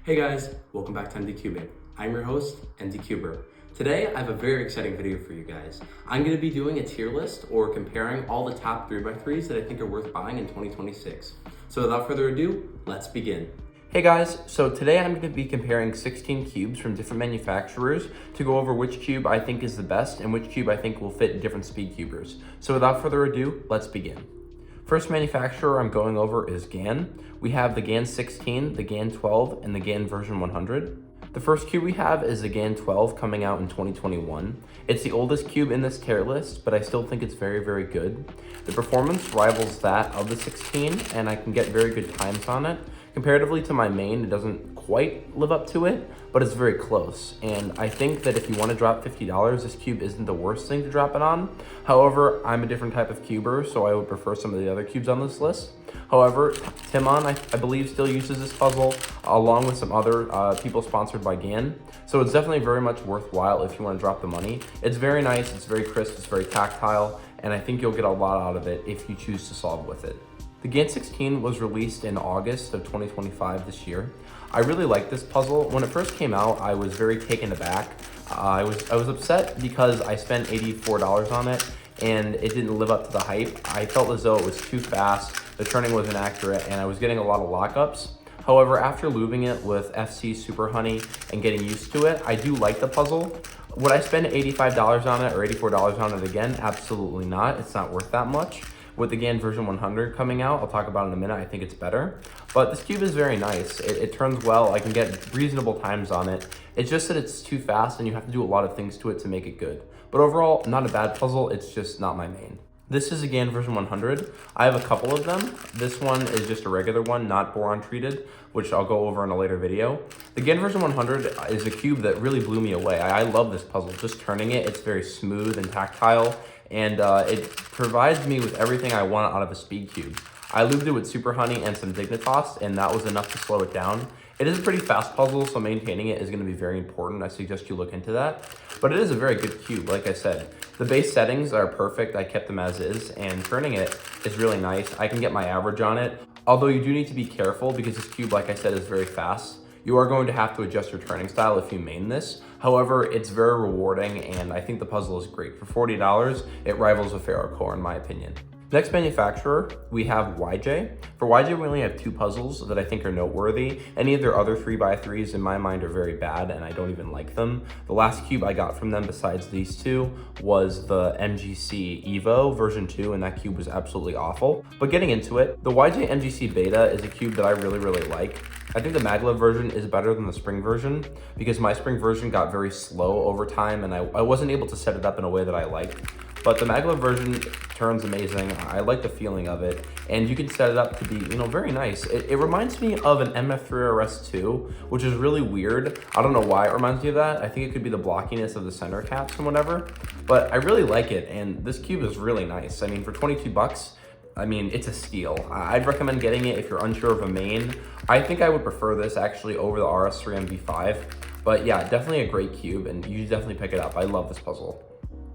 Hey guys, welcome back to MD I'm your host, MD Cuber. Today I have a very exciting video for you guys. I'm going to be doing a tier list or comparing all the top 3x3s that I think are worth buying in 2026. So without further ado, let's begin. Hey guys, so today I'm going to be comparing 16 cubes from different manufacturers to go over which cube I think is the best and which cube I think will fit different speed cubers. So without further ado, let's begin. First manufacturer I'm going over is GAN. We have the GAN 16, the GAN 12, and the GAN version 100. The first cube we have is the GAN 12 coming out in 2021. It's the oldest cube in this tier list, but I still think it's very, very good. The performance rivals that of the 16, and I can get very good times on it. Comparatively to my main, it doesn't quite live up to it, but it's very close. And I think that if you want to drop $50, this cube isn't the worst thing to drop it on. However, I'm a different type of cuber, so I would prefer some of the other cubes on this list. However, Timon, I believe, still uses this puzzle along with some other people sponsored by GAN. So it's definitely very much worthwhile if you want to drop the money. It's very nice, it's very crisp, it's very tactile, and I think you'll get a lot out of it if you choose to solve with it. The GAN 16 was released in August of 2025 this year. I really like this puzzle. When it first came out, I was very taken aback. I was upset because I spent $84 on it and it didn't live up to the hype. I felt as though it was too fast, the turning was inaccurate, and I was getting a lot of lockups. However, after lubing it with FC Super Honey and getting used to it, I do like the puzzle. Would I spend $85 on it or $84 on it again? Absolutely not. It's not worth that much. With the GAN version 100 coming out, I'll talk about it in a minute, I think it's better. But this cube is very nice. It turns well, I can get reasonable times on it. It's just that it's too fast and you have to do a lot of things to it to make it good. But overall, not a bad puzzle, it's just not my main. This is a GAN version 100. I have a couple of them. This one is just a regular one, not boron treated, which I'll go over in a later video. The GAN version 100 is a cube that really blew me away. I love this puzzle, just turning it, it's very smooth and tactile, and it provides me with everything I want out of a speed cube. I lubed it with Super Honey and some Dignitas, and that was enough to slow it down. It is a pretty fast puzzle, so maintaining it is going to be very important. I suggest you look into that. But it is a very good cube, like I said. The base settings are perfect. I kept them as is, and turning it is really nice. I can get my average on it, although you do need to be careful because this cube, like I said, is very fast. You are going to have to adjust your turning style if you main this. However, it's very rewarding, and I think the puzzle is great. For $40, it rivals a Ferro-core in my opinion. Next manufacturer, we have YJ. For YJ, we only have two puzzles that I think are noteworthy. Any of their other 3x3s in my mind are very bad and I don't even like them. The last cube I got from them besides these two was the MGC Evo version 2, and that cube was absolutely awful. But getting into it, the YJ MGC Beta is a cube that I really like. I think the maglev version is better than the spring version because my spring version got very slow over time and I wasn't able to set it up in a way that I liked. But the maglev version turns amazing. I like the feeling of it, and you can set it up to be, very nice. It reminds me of an MF3RS2, which is really weird. I don't know why it reminds me of that. I think it could be the blockiness of the center caps and whatever, but I really like it, and this cube is really nice. I mean, for 22 bucks, it's a steal. I'd recommend getting it if you're unsure of a main. I think I would prefer this actually over the RS3 MV5, but yeah, definitely a great cube, and you should definitely pick it up. I love this puzzle.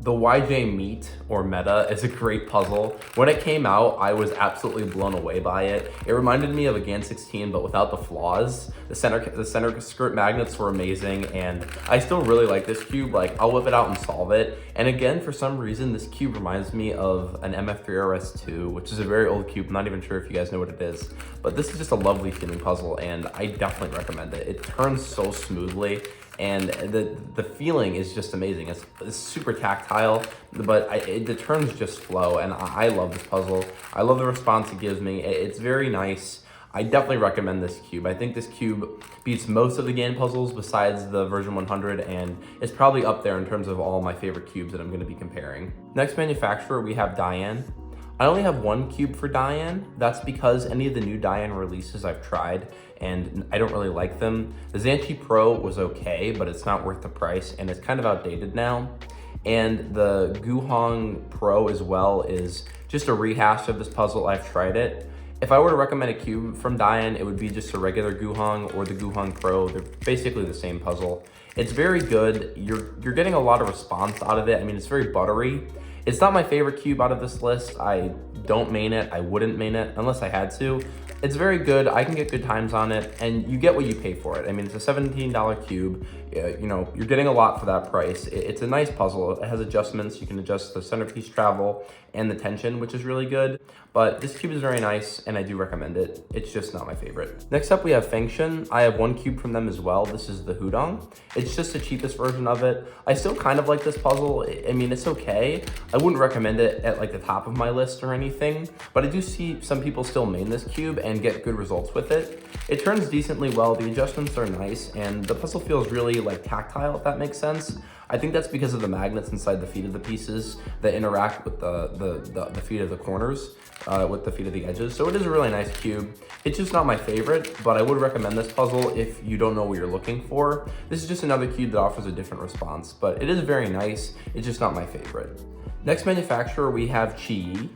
The YJ Meet or Meta is a great puzzle. When it came out, I was absolutely blown away by it. It reminded me of a GAN 16, but without the flaws. The center skirt magnets were amazing, and I still really like this cube. I'll whip it out and solve it. And again, for some reason, this cube reminds me of an MF3RS2, which is a very old cube. I'm not even sure if you guys know what it is, but this is just a lovely feeling puzzle, and I definitely recommend it. It turns so smoothly, and the feeling is just amazing. It's super tactile, but the turns just flow, and I love this puzzle. I love the response it gives me. It's very nice. I definitely recommend this cube. I think this cube beats most of the GAN puzzles besides the version 100, and it's probably up there in terms of all my favorite cubes that I'm going to be comparing. Next manufacturer, we have Dayan. I only have one cube for Dayan. That's because any of the new Dayan releases I've tried and I don't really like them. The Zanchi Pro was okay, but it's not worth the price and it's kind of outdated now. And the Guhong Pro as well is just a rehash of this puzzle. I've tried it. If I were to recommend a cube from Dayan, it would be just a regular Guhong or the Guhong Pro. They're basically the same puzzle. It's very good. You're getting a lot of response out of it. It's very buttery. It's not my favorite cube out of this list. I don't main it. I wouldn't main it unless I had to. It's very good. I can get good times on it, and you get what you pay for it. I mean, it's a $17 cube. You know, you're getting a lot for that price. It's a nice puzzle. It has adjustments. You can adjust the centerpiece travel and the tension, which is really good. But this cube is very nice, and I do recommend it. It's just not my favorite. Next up, we have Fanxin. I have one cube from them as well. This is the Hudong. It's just the cheapest version of it. I still kind of like this puzzle. I mean, it's okay. I wouldn't recommend it at like the top of my list or anything, but I do see some people still main this cube and get good results with it. It turns decently well. The adjustments are nice, and the puzzle feels really like tactile, if that makes sense. I think that's because of the magnets inside the feet of the pieces that interact with the feet of the corners, with the feet of the edges. So it is a really nice cube. It's just not my favorite, but I would recommend this puzzle if you don't know what you're looking for. This is just another cube that offers a different response, but it is very nice. It's just not my favorite. Next manufacturer, we have Qiyi.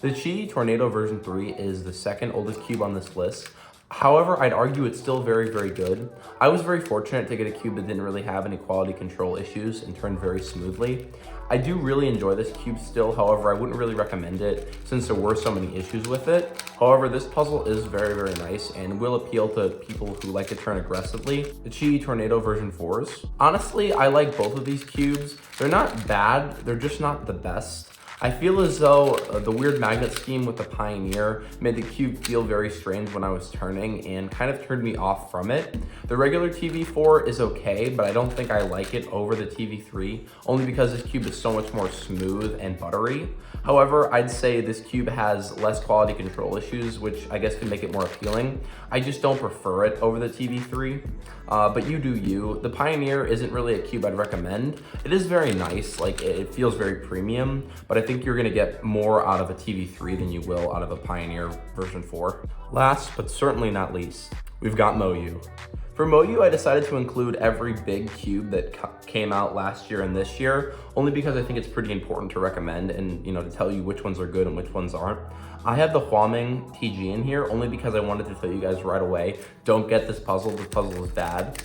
The Qiyi Tornado version 3 is the second oldest cube on this list. However, I'd argue it's still very, very good. I was very fortunate to get a cube that didn't really have any quality control issues and turned very smoothly. I do really enjoy this cube still, however, I wouldn't really recommend it since there were so many issues with it. However, this puzzle is very, very nice and will appeal to people who like to turn aggressively. The Qiyi Tornado version 4s. Honestly, I like both of these cubes. They're not bad, they're just not the best. I feel as though the weird magnet scheme with the Pioneer made the cube feel very strange when I was turning and kind of turned me off from it. The regular TV4 is okay, but I don't think I like it over the TV3, only because this cube is so much more smooth and buttery. However, I'd say this cube has less quality control issues, which I guess can make it more appealing. I just don't prefer it over the TV3, but you do you. The Pioneer isn't really a cube I'd recommend. It is very nice, like it feels very premium, but I think you're gonna get more out of a TV3 than you will out of a Pioneer version 4. Last, but certainly not least, we've got Moyu. For Moyu, I decided to include every big cube that came out last year and this year, only because I think it's pretty important to recommend and to tell you which ones are good and which ones aren't. I have the Huaming TG in here only because I wanted to tell you guys right away, don't get this puzzle is bad.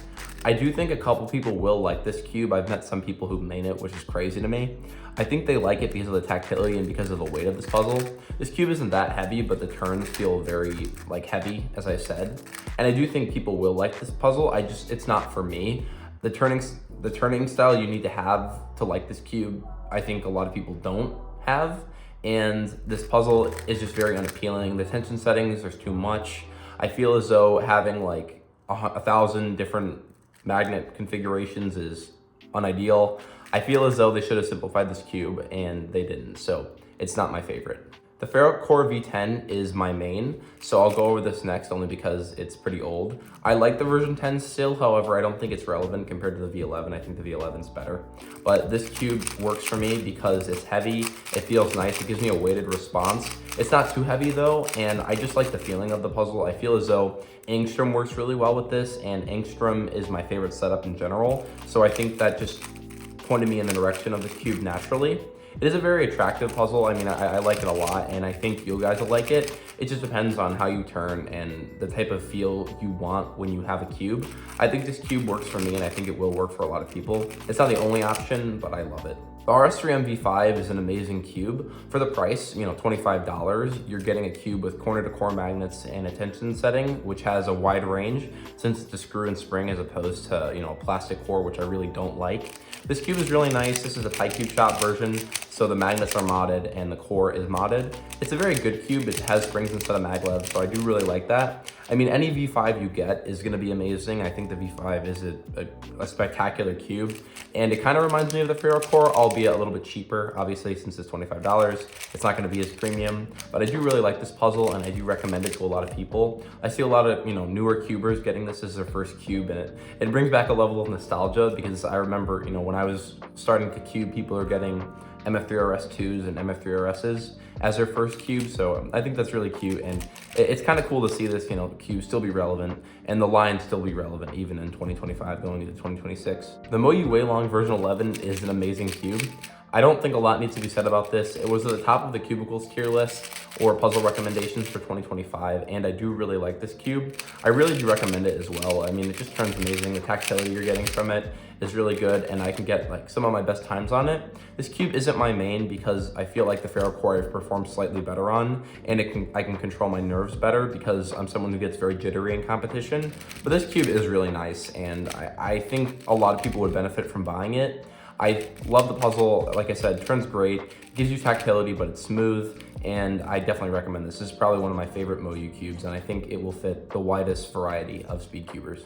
I do think a couple people will like this cube. I've met some people who main it, which is crazy to me. I think they like it because of the tactility and because of the weight of this puzzle. This cube isn't that heavy, but the turns feel very heavy, as I said. And I do think people will like this puzzle. It's not for me. The turning style you need to have to like this cube, I think a lot of people don't have. And this puzzle is just very unappealing. The tension settings, there's too much. I feel as though having like 1,000 different magnet configurations is unideal. I feel as though they should have simplified this cube and they didn't, so it's not my favorite. The Ferro-core V10 is my main, so I'll go over this next only because it's pretty old. I like the version 10 still, however, I don't think it's relevant compared to the V11. I think the V11's better. But this cube works for me because it's heavy, it feels nice, it gives me a weighted response. It's not too heavy though, and I just like the feeling of the puzzle. I feel as though Angstrom works really well with this, and Angstrom is my favorite setup in general, so I think that just pointed me in the direction of the cube naturally. It is a very attractive puzzle. I mean, I like it a lot, and I think you guys will like it. It just depends on how you turn and the type of feel you want when you have a cube. I think this cube works for me, and I think it will work for a lot of people. It's not the only option, but I love it. The RS3M V5 is an amazing cube. For the price, $25, you're getting a cube with corner-to-core magnets and a tension setting, which has a wide range since it's a screw and spring as opposed to, a plastic core, which I really don't like. This cube is really nice. This is a Thai Cube Shop version, so the magnets are modded and the core is modded. It's a very good cube. It has springs instead of maglevs, so I do really like that. I mean, any V5 you get is gonna be amazing. I think the V5 is a spectacular cube, and it kind of reminds me of the Ferro-core, albeit a little bit cheaper, obviously, since it's $25. It's not gonna be as premium, but I do really like this puzzle, and I do recommend it to a lot of people. I see a lot of, newer cubers getting this as their first cube, and it brings back a level of nostalgia, because I remember, when I was starting to cube, people are getting MF3RS2s and MF3RSs as their first cube, so I think that's really cute, and it's kind of cool to see this cube still be relevant and the line still be relevant even in 2025 going into 2026. The Moyu Aolong version 11 is an amazing cube. I don't think a lot needs to be said about this. It was at the top of the cubicles tier list or puzzle recommendations for 2025, and I do really like this cube. I really do recommend it as well. I mean, it just turns amazing. The tactility you're getting from it is really good, and I can get like some of my best times on it. This cube isn't my main because I feel like the Ferro-core I've performed slightly better on, and I can control my nerves better because I'm someone who gets very jittery in competition. But this cube is really nice, and I think a lot of people would benefit from buying it. I love the puzzle. Like I said, it turns great. It gives you tactility, but it's smooth, and I definitely recommend this. This is probably one of my favorite Moyu cubes, and I think it will fit the widest variety of speed cubers.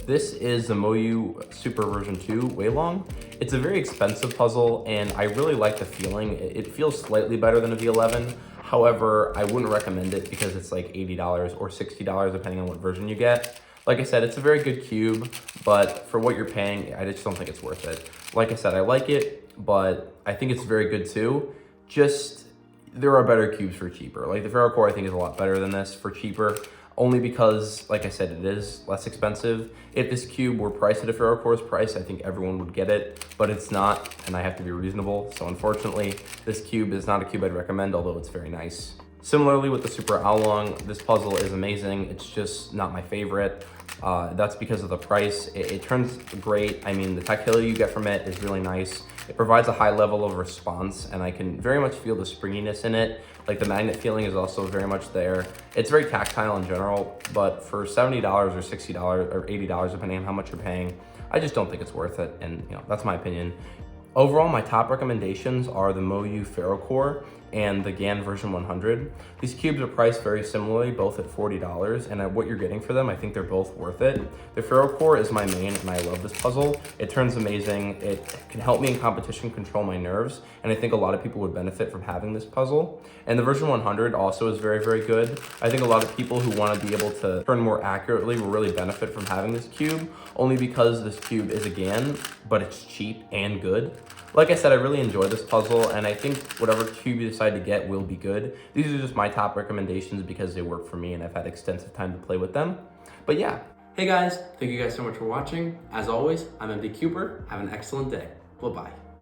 This is the Moyu Super version 2 Aolong. It's a very expensive puzzle, and I really like the feeling. It feels slightly better than a V11. However, I wouldn't recommend it because it's like $80 or $60 depending on what version you get. Like I said, it's a very good cube, but for what you're paying, I just don't think it's worth it. Like I said, I like it, but I think it's very good too. Just, there are better cubes for cheaper. Like the Ferro-core I think is a lot better than this for cheaper, only because, like I said, it is less expensive. If this cube were priced at a Ferro-core's price, I think everyone would get it, but it's not, and I have to be reasonable. So unfortunately, this cube is not a cube I'd recommend, although it's very nice. Similarly with the Super Aolong, this puzzle is amazing. It's just not my favorite. That's because of the price. It turns great. I mean, the tactility you get from it is really nice. It provides a high level of response, and I can very much feel the springiness in it. Like the magnet feeling is also very much there. It's very tactile in general, but for $70 or $60 or $80, depending on how much you're paying, I just don't think it's worth it, and that's my opinion. Overall, my top recommendations are the Moyu Ferro-core and the GAN version 100. These cubes are priced very similarly, both at $40, and at what you're getting for them, I think they're both worth it. The Ferro-core is my main, and I love this puzzle. It turns amazing. It can help me in competition control my nerves, and I think a lot of people would benefit from having this puzzle. And the version 100 also is very, very good. I think a lot of people who want to be able to turn more accurately will really benefit from having this cube, only because this cube is a GAN, but it's cheap and good. Like I said, I really enjoy this puzzle, and I think whatever cube you decide to get will be good. These are just my top recommendations because they work for me and I've had extensive time to play with them. But yeah. Hey guys, thank you guys so much for watching. As always, I'm MD Cuber. Have an excellent day. Bye-bye.